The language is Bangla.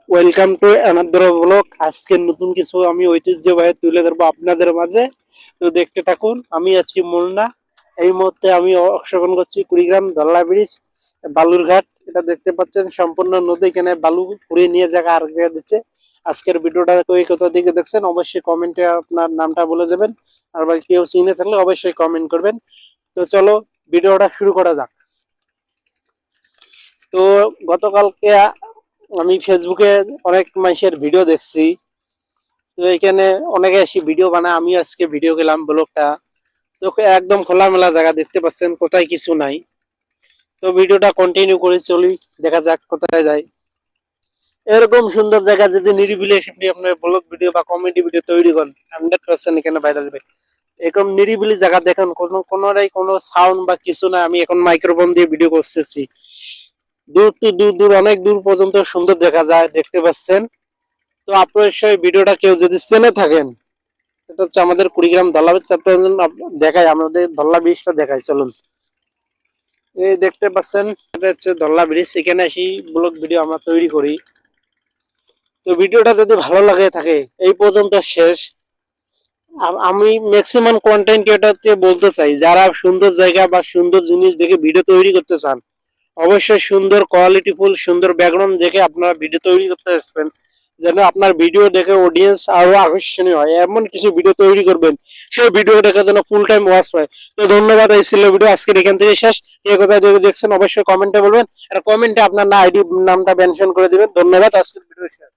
Welcome to another blog. আজকে নতুন কিছু আমি ঐতিহ্যবাহী তুলে ধরবো আপনাদের মাঝে। তো দেখতে থাকুন। আমি আছি মুন্না। এই মুহূর্তে আমি অংশগ্রহণ করছি কুড়িগ্রাম ধল্লা ব্রিজ বালুরঘাট। এটা দেখতে পাচ্ছেন সম্পূর্ণ নদী, এখানে বালু পুড়িয়ে নিয়ে জায়গা আর জায়গা দিচ্ছে। আজকের ভিডিওটা কই কোথা দিকে দেখছেন অবশ্যই কমেন্টে আপনার নামটা বলে দেবেন। আর বা কেউ চিনে থাকলে অবশ্যই কমেন্ট করবেন। তো চলো ভিডিওটা শুরু করা যাক। তো গতকালকে আমি ফেসবুকে অনেক মানুষের ভিডিও দেখছি। তো এখানে অনেকে এসে ভিডিও বানায়, আমি আজকে ভিডিও গেলাম ব্লগটা। তো একদম খোলামেলা জায়গা দেখতে পাচ্ছেন, কোথায় কিছু নাই। তো ভিডিওটা কন্টিনিউ করে চলি, দেখা যাক কোথায় যায়। এরকম সুন্দর জায়গা যদি নিরিবিলি এসে আপনার ব্লগ ভিডিও বা কমেডি ভিডিও তৈরি করেন, 100% এখানে ভাইরাল হবে। এরকম নিরিবিলি জায়গা দেখেন, কোনো সাউন্ড বা কিছু না। আমি এখন মাইক্রোফোন দিয়ে ভিডিও করতেছি। দূর তো দূর দূর অনেক দূর পর্যন্ত সুন্দর দেখা যায়, দেখতে পাচ্ছেন। তো আপনার সেই ভিডিওটা কেউ যদি চেনে থাকেন, এটা হচ্ছে আমাদের কুড়িগ্রাম ধল্লা ব্রিজ দেখাই, আমাদের ধল্লা ব্রিজটা দেখাই চলুন। এই দেখতে পাচ্ছেন এটা হচ্ছে ধল্লা ব্রিজ, এখানে আসি ব্লগ ভিডিও আমরা তৈরি করি। তো ভিডিওটা যদি ভালো লাগে থাকে এই পর্যন্ত শেষ। আমি ম্যাক্সিমাম কন্টেন্ট ক্রিয়েটরকে বলতে চাই, যারা সুন্দর জায়গা বা সুন্দর জিনিস দেখে ভিডিও তৈরি করতে চান, অবশ্যই সুন্দর কোয়ালিটিফুল সুন্দর ব্যাকগ্রাউন্ড দেখে আপনারা ভিডিও তৈরি করতে আসবেন, যেন আপনার ভিডিও দেখে অডিয়েন্স আরো আকর্ষণীয় হয়। এমন কিছু ভিডিও তৈরি করবেন সেই ভিডিও দেখে যেন ফুল টাইম ওয়াচ পায়। তো ধন্যবাদ। এই ছিল ভিডিও আজকের এখান থেকে শেষ। কে কোথায় দেখছেন অবশ্যই কমেন্টে বলবেন, আর কমেন্টে আপনার না আইডি নামটা মেনশন করে দিবেন। ধন্যবাদ। আজকের ভিডিও শেষ।